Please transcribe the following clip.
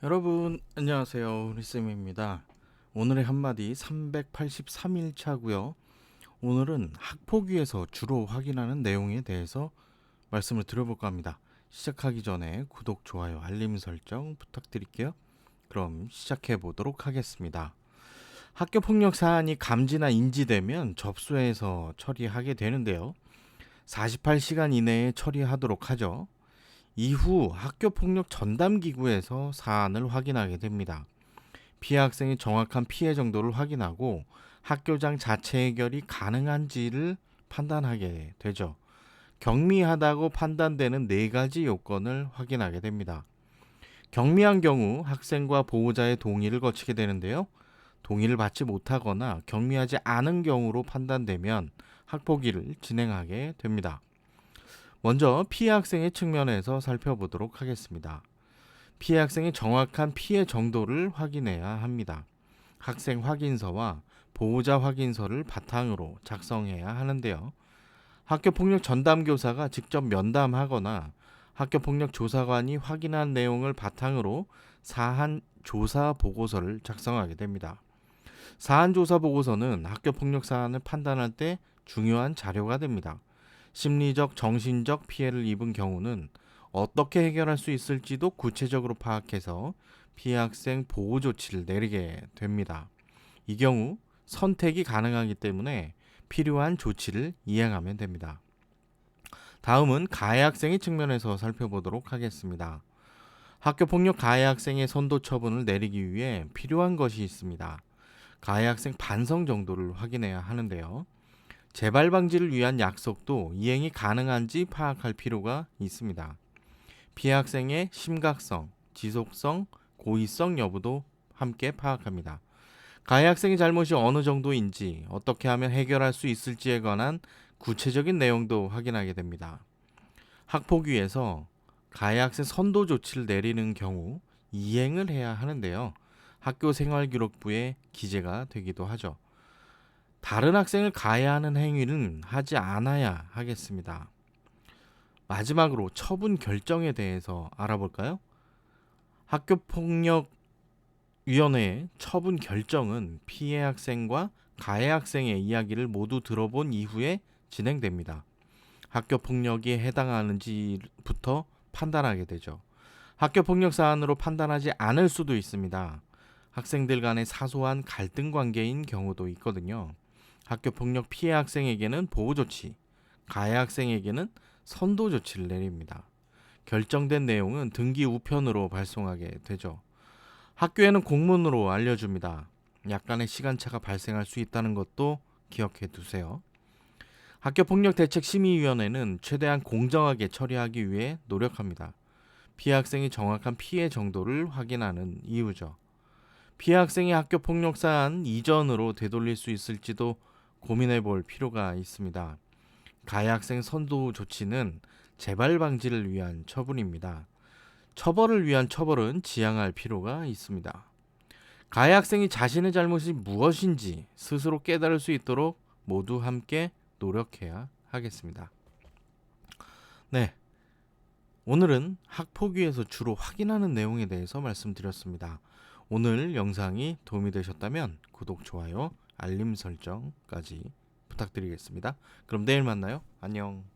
여러분 안녕하세요. 리쌤입니다. 오늘의 한마디 383일차고요. 오늘은 학폭위에서 주로 확인하는 내용에 대해서 말씀을 드려볼까 합니다. 시작하기 전에 구독, 좋아요, 알림 설정 부탁드릴게요. 그럼 시작해 보도록 하겠습니다. 학교폭력 사안이 감지나 인지되면 접수해서 처리하게 되는데요. 48시간 이내에 처리하도록 하죠. 이후 학교폭력 전담기구에서 사안을 확인하게 됩니다. 피해 학생의 정확한 피해 정도를 확인하고 학교장 자체 해결이 가능한지를 판단하게 되죠. 경미하다고 판단되는 네 가지 요건을 확인하게 됩니다. 경미한 경우 학생과 보호자의 동의를 거치게 되는데요. 동의를 받지 못하거나 경미하지 않은 경우로 판단되면 학폭위를 진행하게 됩니다. 먼저 피해 학생의 측면에서 살펴보도록 하겠습니다. 피해 학생의 정확한 피해 정도를 확인해야 합니다. 학생 확인서와 보호자 확인서를 바탕으로 작성해야 하는데요. 학교폭력 전담교사가 직접 면담하거나 학교폭력 조사관이 확인한 내용을 바탕으로 사안 조사 보고서를 작성하게 됩니다. 사안 조사 보고서는 학교폭력 사안을 판단할 때 중요한 자료가 됩니다. 심리적, 정신적 피해를 입은 경우는 어떻게 해결할 수 있을지도 구체적으로 파악해서 피해 학생 보호 조치를 내리게 됩니다. 이 경우 선택이 가능하기 때문에 필요한 조치를 이행하면 됩니다. 다음은 가해 학생의 측면에서 살펴보도록 하겠습니다. 학교폭력 가해 학생의 선도 처분을 내리기 위해 필요한 것이 있습니다. 가해 학생 반성 정도를 확인해야 하는데요. 재발 방지를 위한 약속도 이행이 가능한지 파악할 필요가 있습니다. 피해 학생의 심각성, 지속성, 고의성 여부도 함께 파악합니다. 가해 학생의 잘못이 어느 정도인지, 어떻게 하면 해결할 수 있을지에 관한 구체적인 내용도 확인하게 됩니다. 학폭위에서 가해 학생 선도 조치를 내리는 경우 이행을 해야 하는데요. 학교생활기록부에 기재가 되기도 하죠. 다른 학생을 가해하는 행위는 하지 않아야 하겠습니다. 마지막으로 처분 결정에 대해서 알아볼까요? 학교폭력위원회의 처분 결정은 피해 학생과 가해 학생의 이야기를 모두 들어본 이후에 진행됩니다. 학교폭력이 해당하는지부터 판단하게 되죠. 학교폭력 사안으로 판단하지 않을 수도 있습니다. 학생들 간의 사소한 갈등 관계인 경우도 있거든요. 학교폭력 피해 학생에게는 보호조치, 가해 학생에게는 선도조치를 내립니다. 결정된 내용은 등기 우편으로 발송하게 되죠. 학교에는 공문으로 알려줍니다. 약간의 시간차가 발생할 수 있다는 것도 기억해 두세요. 학교폭력대책심의위원회는 최대한 공정하게 처리하기 위해 노력합니다. 피해 학생이 정확한 피해 정도를 확인하는 이유죠. 피해 학생이 학교폭력 사안 이전으로 되돌릴 수 있을지도 고민해 볼 필요가 있습니다. 가해 학생 선도 조치는 재발 방지를 위한 처분입니다. 처벌을 위한 처벌은 지양할 필요가 있습니다. 가해 학생이 자신의 잘못이 무엇인지 스스로 깨달을 수 있도록 모두 함께 노력해야 하겠습니다. 네, 오늘은 학폭위에서 주로 확인하는 내용에 대해서 말씀드렸습니다. 오늘 영상이 도움이 되셨다면 구독, 좋아요, 알림 설정까지 부탁드리겠습니다. 그럼 내일 만나요. 안녕.